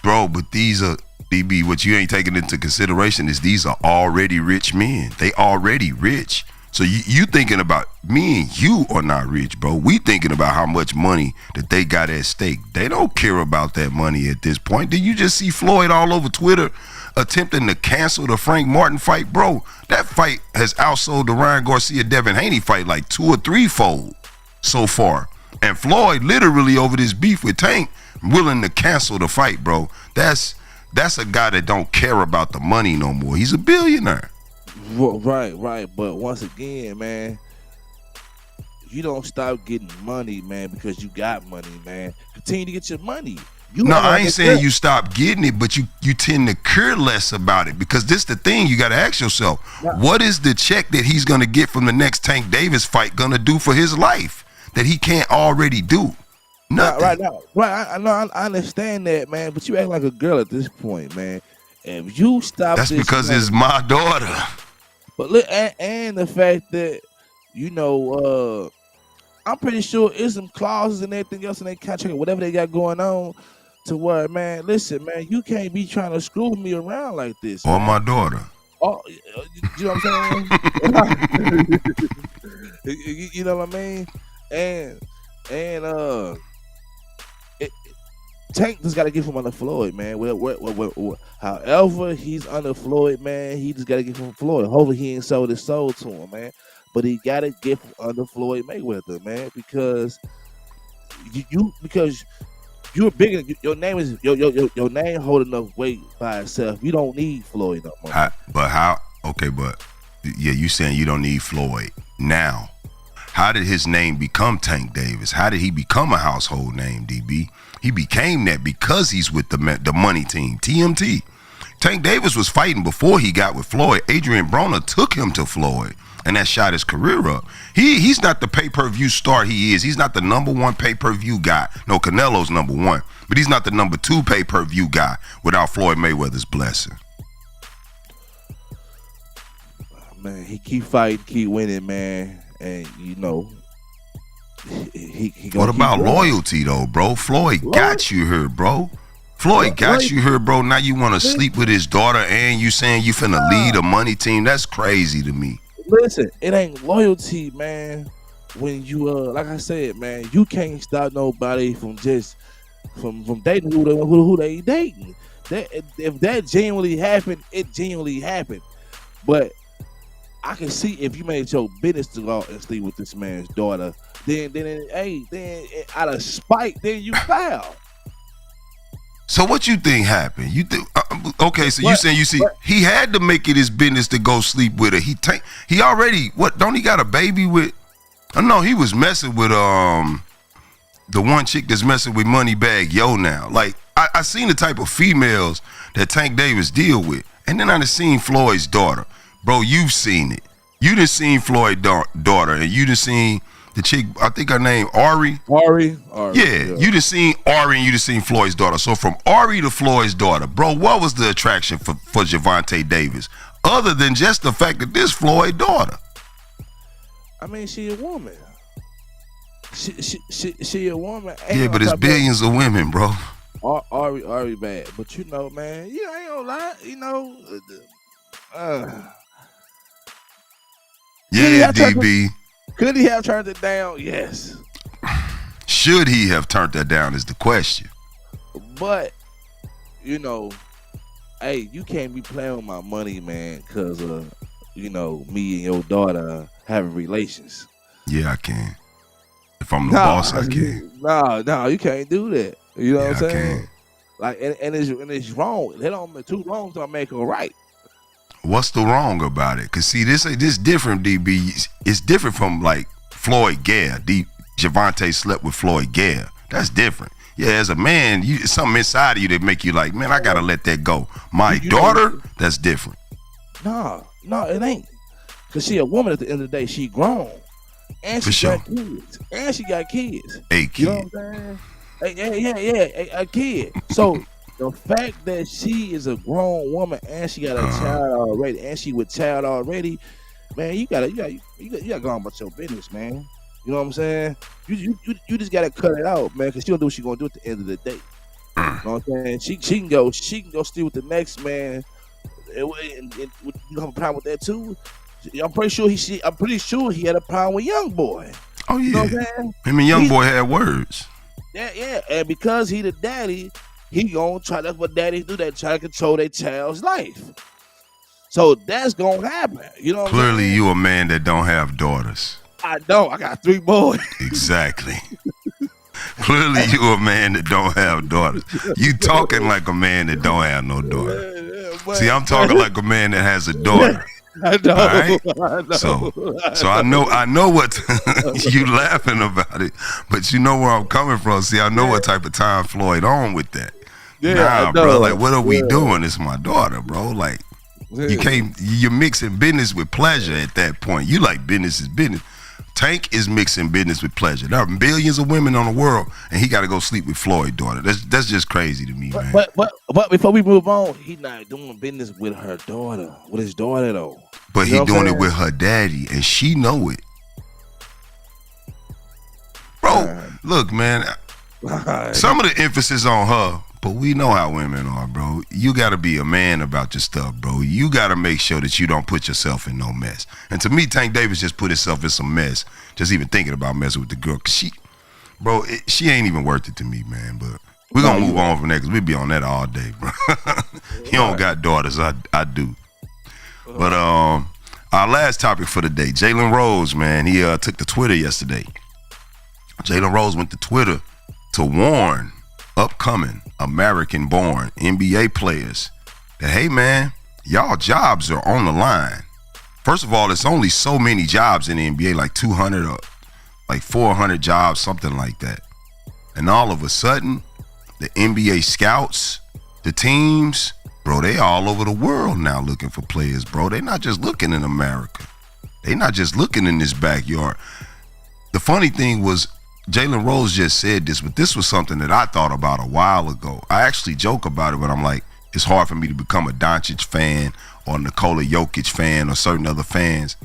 bro, but these are DB. What you ain't taking into consideration is these are already rich men. They already rich. So you thinking about me and you are not rich, bro. We thinking about how much money that they got at stake. They don't care about that money at this point. Did you just see Floyd all over Twitter attempting to cancel the Frank Martin fight? Bro, that fight has outsold the Ryan Garcia Devin Haney fight like 2 or 3-fold so far. And Floyd literally over this beef with Tank willing to cancel the fight, bro. That's a guy that don't care about the money no more. He's a billionaire. Right. But once again, man, you don't stop getting money, man, because you got money, man. Continue to get your money. I ain't saying you stop getting it, but you tend to care less about it, because this the thing you got to ask yourself. What is the check that he's going to get from the next Tank Davis fight going to do for his life that he can't already do? Nothing. I understand that, man, but you act like a girl at this point, man. If you stop That's because it's my daughter. But look, and the fact that, I'm pretty sure there's some clauses and everything else in their contract, whatever they got going on, to where, man, listen, man, you can't be trying to screw me around like this. Or man. my daughter. Oh, you know what I'm saying? You know what I mean? And Tank just got to get from under Floyd, man. However he's under Floyd, man, he just got to get from Floyd. Hopefully he ain't sold his soul to him, man. But he got to get from under Floyd Mayweather, man, because you're bigger. Your name is your name hold enough weight by itself. You don't need Floyd no more. But you saying you don't need Floyd now? How did his name become Tank Davis? How did he become a household name, DB? He became that because he's with the money team, TMT. Tank Davis was fighting before he got with Floyd. Adrian Broner took him to Floyd, and that shot his career up. He's not the pay-per-view star he is. He's not the number one pay-per-view guy. No, Canelo's number one, but he's not the number two pay-per-view guy without Floyd Mayweather's blessing. Man, he keep fighting, keep winning, man. And he what about loyalty though, bro? Floyd got you here, bro. Floyd got you here, bro. Now you want to sleep with his daughter, and you saying you finna lead a money team? That's crazy to me. Listen, it ain't loyalty, man. When you like I said, man, you can't stop nobody from dating who they dating. If that genuinely happened, it genuinely happened. But I can see if you made your business to go out and sleep with this man's daughter, then out of spite, then you foul. So what you think happened? You think okay? So you saying he had to make it his business to go sleep with her. He already don't he got a baby with? I know he was messing with the one chick that's messing with Moneybag Yo now. Like I seen the type of females that Tank Davis deal with, and then I done seen Floyd's daughter. Bro, you've seen it. You done seen Floyd's daughter, and you done seen the chick, I think her name Ari. Ari. Yeah, you done seen Ari and you done seen Floyd's daughter. So from Ari to Floyd's daughter, bro, what was the attraction for Gervonta Davis? Other than just the fact that this Floyd daughter. I mean, she a woman. She a woman. Yeah, but it's billions of women, bro. Ari bad. But man, I ain't gonna lie, yeah, DB. Could he have turned it down? Yes. Should he have turned that down is the question. But, hey, you can't be playing with my money, man, because me and your daughter having relations. Yeah, I can. If I'm the boss, I can. No, you can't do that. You know what I'm saying? I can. Like, and it's wrong. They don't make two wrongs to make a right. What's the wrong about it? Cause see, this different, DB. It's different from like Floyd Gare. Gervonta slept with Floyd Gare. That's different. Yeah, as a man, something inside of you that make you like, man, I gotta let that go. My daughter, that's different. No, it ain't. Cause she a woman at the end of the day. She grown. And For she sure. got kids. And she got kids. A You kid. know what I'm saying? Yeah, a kid. So the fact that she is a grown woman and she got a child already, and she with child already, man, you gotta go on about your business, man. You know what I'm saying? You just gotta cut it out, man, because she gonna do what she gonna do at the end of the day. You know what I'm saying? She can go steal with the next man. And you have a problem with that too? I'm pretty sure he had a problem with Young Boy. Oh yeah. You know what I'm saying? Him and Young Boy had words. Yeah. And because he the daddy, he gonna try. That's what daddies do. They try to control their child's life. So that's gonna happen. You know what Clearly I'm saying? you a man that don't have daughters. I don't. I got 3 boys. Exactly. Clearly you a man that don't have daughters. You talking like a man that don't have no daughter. See, I'm talking like a man that has a daughter. I know. All right? I know. So I know what you laughing about it, but you know where I'm coming from. See, I know what type of time Floyd on with that. Yeah, bro, like what are we doing? It's my daughter, bro. Like you're mixing business with pleasure at that point. You like business is business. Tank is mixing business with pleasure. There are billions of women on the world, and he got to go sleep with Floyd's daughter. That's just crazy to me, man. But before we move on, he not doing business with her daughter, with his daughter though. But he doing it with her daddy, and she know it. Bro, look, man. Some of the emphasis on her, but we know how women are, bro. You got to be a man about your stuff, bro. You got to make sure that you don't put yourself in no mess. And to me, Tank Davis just put himself in some mess, just even thinking about messing with the girl. Cause she ain't even worth it to me, man. But we're going to move on from that because we be on that all day, bro. You don't got daughters. I do. But our last topic for the day, Jalen Rose, man, he took to Twitter yesterday. Jalen Rose went to Twitter to warn upcoming American-born NBA players that, hey, man, y'all jobs are on the line. First of all, it's only so many jobs in the NBA, like 200 or like 400 jobs, something like that. And all of a sudden, the NBA scouts, the teams, bro, they all over the world now looking for players, bro. They not just looking in America. They not just looking in this backyard. The funny thing was, Jalen Rose just said this, but this was something that I thought about a while ago. I actually joke about it, but I'm like, it's hard for me to become a Doncic fan or Nikola Jokic fan or certain other fans.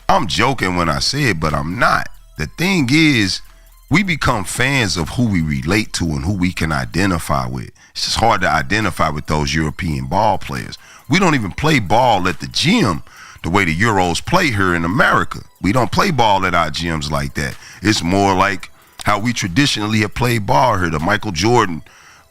I'm joking when I say it, but I'm not. The thing is, we become fans of who we relate to and who we can identify with. It's just hard to identify with those European ball players. We don't even play ball at the gym the way the Euros play here in America. We don't play ball at our gyms like that. It's more like how we traditionally have played ball here, the Michael Jordan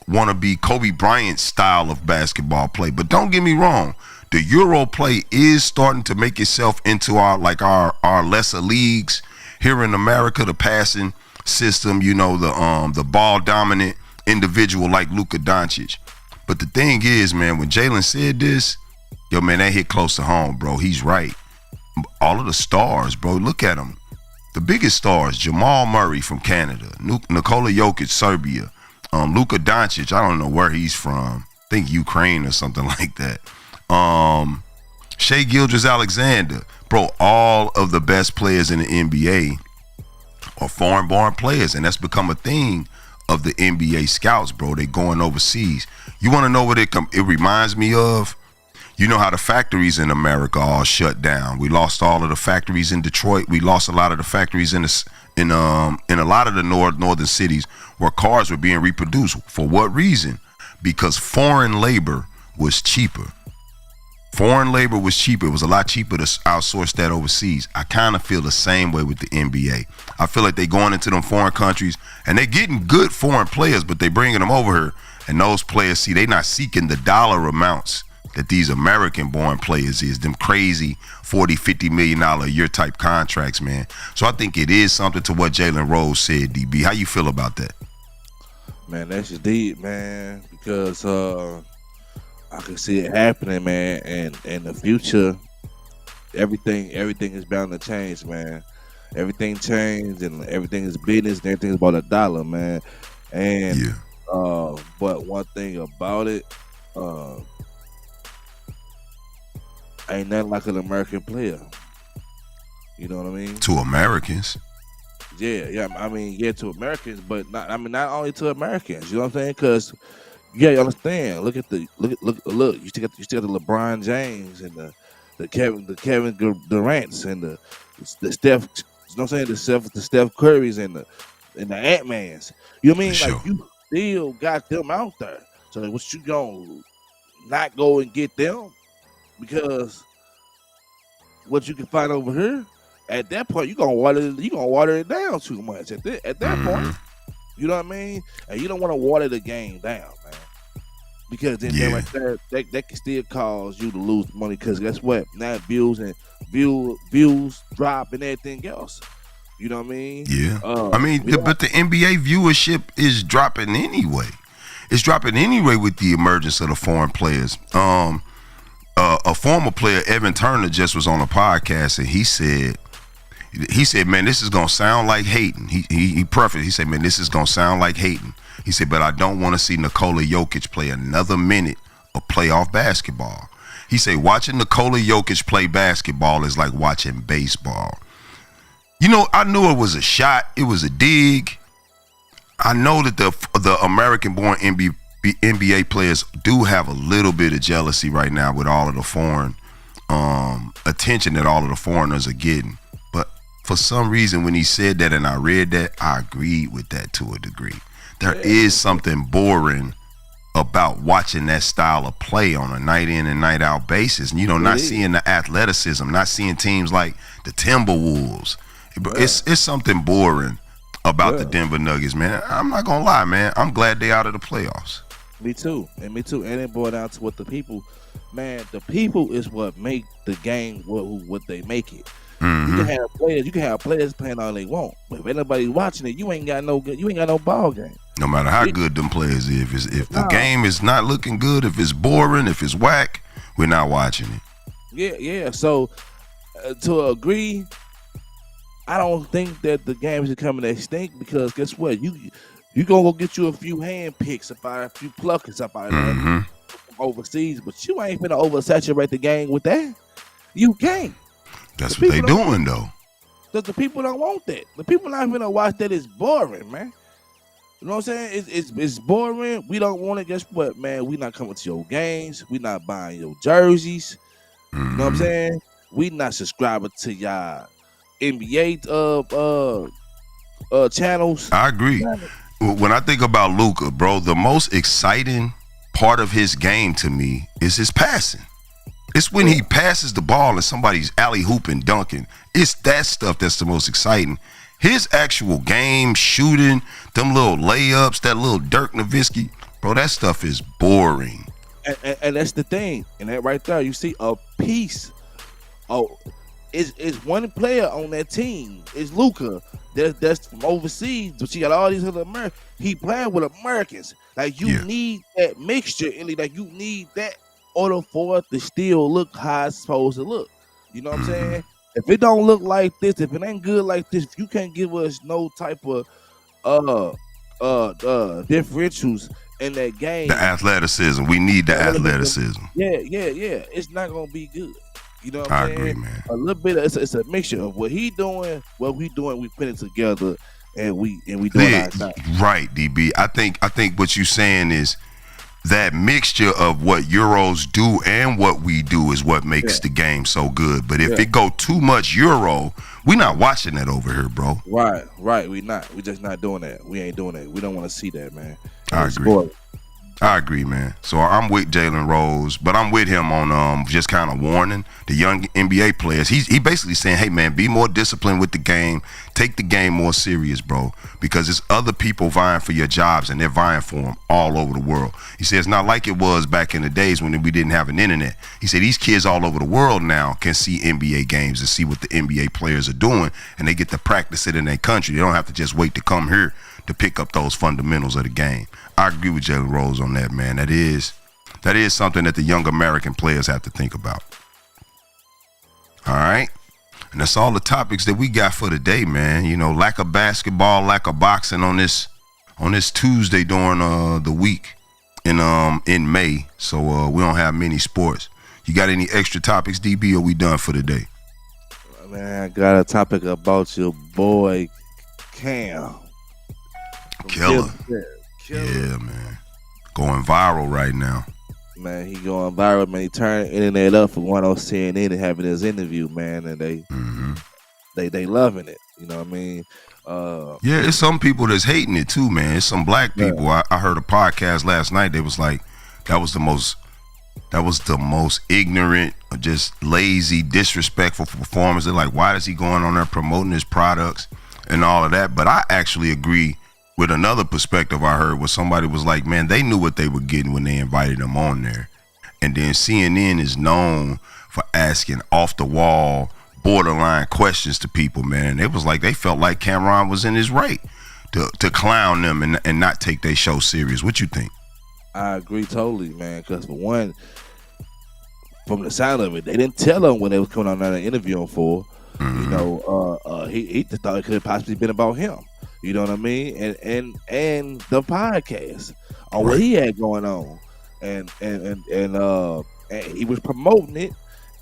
wannabe Kobe Bryant style of basketball play. But don't get me wrong, the Euro play is starting to make itself into our lesser leagues here in America, the passing system, you know, the ball dominant individual like Luka Doncic. But the thing is, man, when Jalen said this, yo, man, that hit close to home, bro. He's right. All of the stars, bro, look at them. The biggest stars, Jamal Murray from Canada, Nikola Jokic, Serbia, Luka Doncic, I don't know where he's from. I think Ukraine or something like that. Shai Gilgeous-Alexander. Bro, all of the best players in the NBA are foreign-born players, and that's become a thing of the NBA scouts, bro. They going overseas. You want to know what it reminds me of? You know how the factories in America all shut down. We lost all of the factories in Detroit. We lost a lot of the factories in a lot of the northern cities where cars were being reproduced. For what reason? Because foreign labor was cheaper. Foreign labor was cheaper. It was a lot cheaper to outsource that overseas. I kind of feel the same way with the NBA. I feel like they going into them foreign countries and they getting good foreign players, but they bringing them over here. And those players, see, they not seeking the dollar amounts that these American-born players is, them crazy $40, $50 million a year type contracts, man. So I think it is something to what Jalen Rose said, DB. How you feel about that? Man, that's just deep, man, because I can see it happening, man, and in the future, everything is bound to change, man. Everything changed, and everything is business, and everything is about a dollar, man. And but one thing about it, ain't nothing like an American player. You know what I mean? To Americans. Yeah. I mean, yeah, to Americans, but not only to Americans. You know what I'm saying? Because you understand. Look. You still got the LeBron James and the Kevin Durant's and the Steph. You know what I'm saying? The Steph Currys and the Ant-Mans. You know what I mean? For Like you still got them out there. So what you gonna not go and get them because what you can find over here? At that point, you gonna water it down too much. At that point, you know what I mean? And you don't want to water the game down, man. Because then right there, that can still cause you to lose money. Because guess what? Now views drop and everything else. You know what I mean? Yeah. But the NBA viewership is dropping anyway. It's dropping anyway with the emergence of the foreign players. A former player, Evan Turner, just was on a podcast and he said, man, this is gonna sound like hating. He prefaced. He said, man, this is gonna sound like hating. He said, but I don't want to see Nikola Jokic play another minute of playoff basketball. He said, watching Nikola Jokic play basketball is like watching baseball. You know, I knew it was a shot. It was a dig. I know that the American-born NBA players do have a little bit of jealousy right now with all of the foreign attention that all of the foreigners are getting. But for some reason, when he said that and I read that, I agreed with that to a degree. There is something boring about watching that style of play on a night in and night out basis. And, you know, not seeing the athleticism, not seeing teams like the Timberwolves. It's something boring about the Denver Nuggets, man. I'm not going to lie, man. I'm glad they out of the playoffs. Me too. And it boiled down to what the people is what make the game what they make it. Mm-hmm. You can have players playing all they want, but if anybody's watching it, you ain't got no ball game. No matter how good them players is, if the game is not looking good, if it's boring, if it's whack, we're not watching it. Yeah. So to agree, I don't think that the game is becoming extinct because guess what? You gonna go get you a few hand picks, a few pluckers up out there overseas, but you ain't finna oversaturate the game with that. You can't. That's what they doing though. Because the people don't want that. The people not finna watch that. It's boring, man. You know what I'm saying? It's boring. We don't want it. Guess what, man? We not coming to your games. We not buying your jerseys. You know what I'm saying? We not subscribing to y'all NBA channels. I agree. When I think about Luka, bro, the most exciting part of his game to me is his passing. It's when he passes the ball and somebody's alley-hooping, dunking. It's that stuff that's the most exciting. His actual game, shooting, them little layups, that little Dirk Nowitzki, bro, that stuff is boring. And that's the thing. And that right there, you see a piece. Oh, it's one player on that team. It's Luka. That's from overseas, but you got all these other Americans. He playing with Americans. Like you need that mixture, and like you need that order for it to still look how it's supposed to look. You know what I'm saying? If it don't look like this, if it ain't good like this, if you can't give us no type of differentials in that game. The athleticism. We need the athleticism. Yeah. It's not gonna be good. You know what I'm saying? I agree, man. A little bit it's a mixture of what he doing, what we doing, we put it together and we doing our thing. Right, DB. I think what you saying is that mixture of what Euros do and what we do is what makes the game so good. But if it go too much Euro, we not watching that over here, bro. Right. We not. We just not doing that. We ain't doing that. We don't want to see that, man. I agree, man. So I'm with Jalen Rose, but I'm with him on just kind of warning the young NBA players. He basically saying, hey, man, be more disciplined with the game. Take the game more serious, bro, because there's other people vying for your jobs, and they're vying for them all over the world. He said it's not like it was back in the days when we didn't have an internet. He said these kids all over the world now can see NBA games and see what the NBA players are doing, and they get to practice it in their country. They don't have to just wait to come here to pick up those fundamentals of the game. I agree with Jalen Rose on that, man. That is something that the young American players have to think about. All right? And that's all the topics that we got for today, man. You know, lack of basketball, lack of boxing on this Tuesday during the week in May. So we don't have many sports. You got any extra topics, DB, or we done for today? Man, I got a topic about your boy Cam. Killer. Killer. Yeah, man. Going viral right now. Man, he going viral, man. He turned internet up for going on CNN and having his interview, man, and they loving it. You know what I mean? Yeah, it's some people that's hating it too, man. It's some black people. I heard a podcast last night. They was like, that was the most ignorant, just lazy, disrespectful performance. They're like, why is he going on there promoting his products and all of that? But I actually agree with another perspective I heard where somebody was like, man, they knew what they were getting when they invited him on there. And then CNN is known for asking off the wall, borderline questions to people, man. It was like they felt like Cameron was in his right to clown them and not take their show serious. What you think? I agree totally, man. Because for one, from the sound of it, they didn't tell him when they was coming on there to interview him for. You know, he just thought it could have possibly been about him. You know what I mean? And the podcast on what he had going on, and he was promoting it,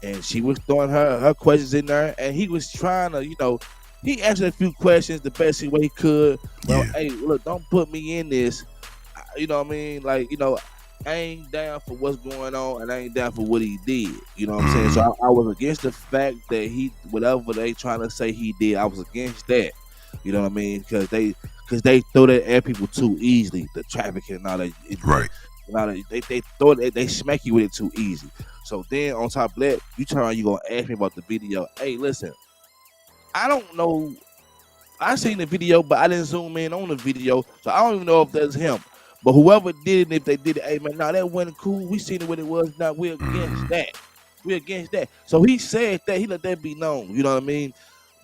and she was throwing her questions in there, and he was trying to, you know, he answered a few questions the best way he could. Well, hey, look, don't put me in this. You know what I mean? Like, you know, I ain't down for what's going on, and I ain't down for what he did. You know what I'm saying? So I was against the fact that whatever they trying to say he did, I was against that. You know what I mean? Because they throw that at people too easily, the trafficking and all that. Right. And all that, they throw it, they smack you with it too easy. So then on top of that, you turn around, you gonna ask me about the video. Hey, listen, I don't know. I seen the video, but I didn't zoom in on the video, so I don't even know if that's him. But whoever did it, if they did it, hey man, nah, that wasn't cool. We seen it what it was. Now we're against that. We're against that. So he said that, he let that be known. You know what I mean?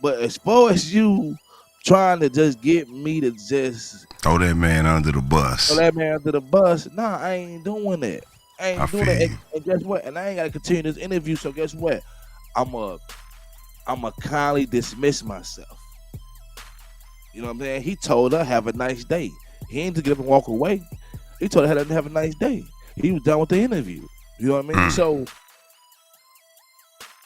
But as far as you trying to just get me to just throw that man under the bus. Nah, I ain't doing that. I ain't doing that. And guess what? And I ain't gotta continue this interview. So guess what? I'ma kindly dismiss myself. You know what I'm saying? He told her have a nice day. He ain't to get up and walk away. He told her have a nice day. He was done with the interview. You know what I mean? So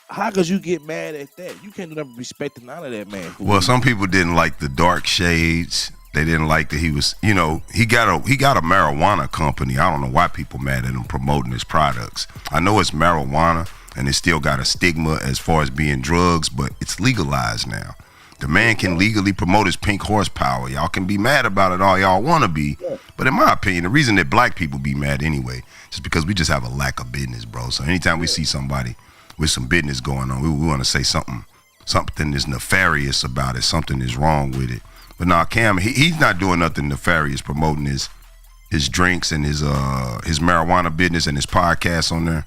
how could you get mad at that? You can't do nothing respecting none of that, man. Well, some people didn't like the dark shades. They didn't like that he was, you know, he got a marijuana company. I don't know why people mad at him promoting his products. I know it's marijuana and it still got a stigma as far as being drugs, but it's legalized now. The man can legally promote his pink horsepower. Y'all can be mad about it all y'all want to be. But in my opinion, the reason that black people be mad anyway is because we just have a lack of business, bro. So anytime we see somebody with some business going on, we want to say something is nefarious about it. Something is wrong with it. But now Cam, he's not doing nothing nefarious, promoting his drinks and his marijuana business and his podcast on there.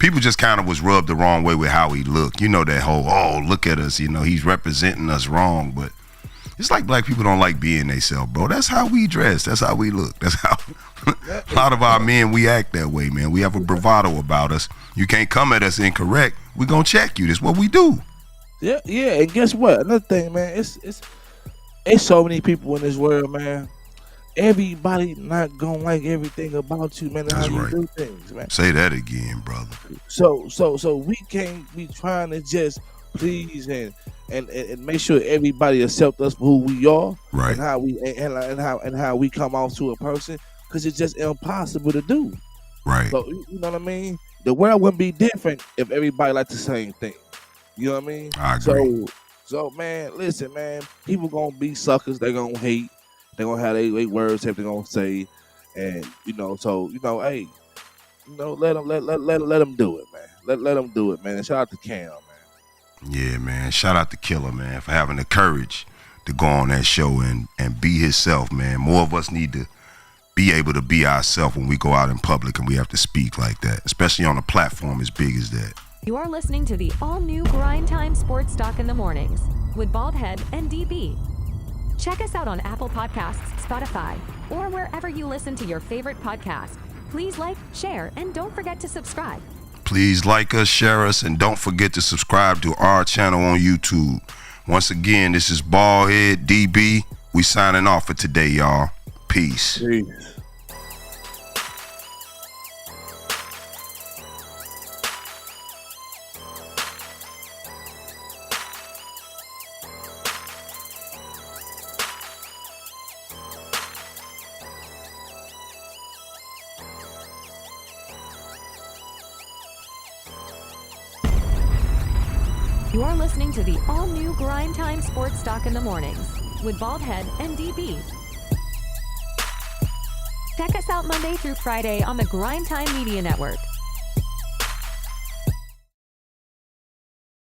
People just kind of was rubbed the wrong way with how he looked. You know, that whole, oh, look at us, you know, he's representing us wrong. But it's like black people don't like being themselves, bro. That's how we dress. That's how we look. That's how a lot of our men, we act that way, man. We have a bravado about us. You can't come at us incorrect. We're going to check you. That's what we do. Yeah. And guess what? Another thing, man, it's so many people in this world, man. Everybody not gonna like everything about you, man. That's how right. You do things, man. Say that again, brother. So we can't be trying to just please and make sure everybody accept us for who we are, right? And how we and how we come off to a person, because it's just impossible to do, right? So you know what I mean. The world wouldn't be different if everybody liked the same thing. You know what I mean? I agree. So man, listen, man. People gonna be suckers. They gonna hate. They gonna have their words. They're gonna say, and you know. So you know, hey, you know, let them do it, man. Let them do it, man. And shout out to Cam, man. Yeah, man. Shout out to Killer, man, for having the courage to go on that show and be himself, man. More of us need to be able to be ourselves when we go out in public and we have to speak like that, especially on a platform as big as that. You are listening to the all-new Grindtime Sports Talk in the Mornings with Baldhead and DB. Check us out on Apple Podcasts, Spotify, or wherever you listen to your favorite podcast. Please like, share, and don't forget to subscribe. Please like us, share us, and don't forget to subscribe to our channel on YouTube. Once again, this is Baldhead DB. We signing off for today, y'all. Peace. You're listening to the all-new Grindtime Sports Talk in the Mornings with Baldhead and DB. Check us out Monday through Friday on the Grindtime Media Network.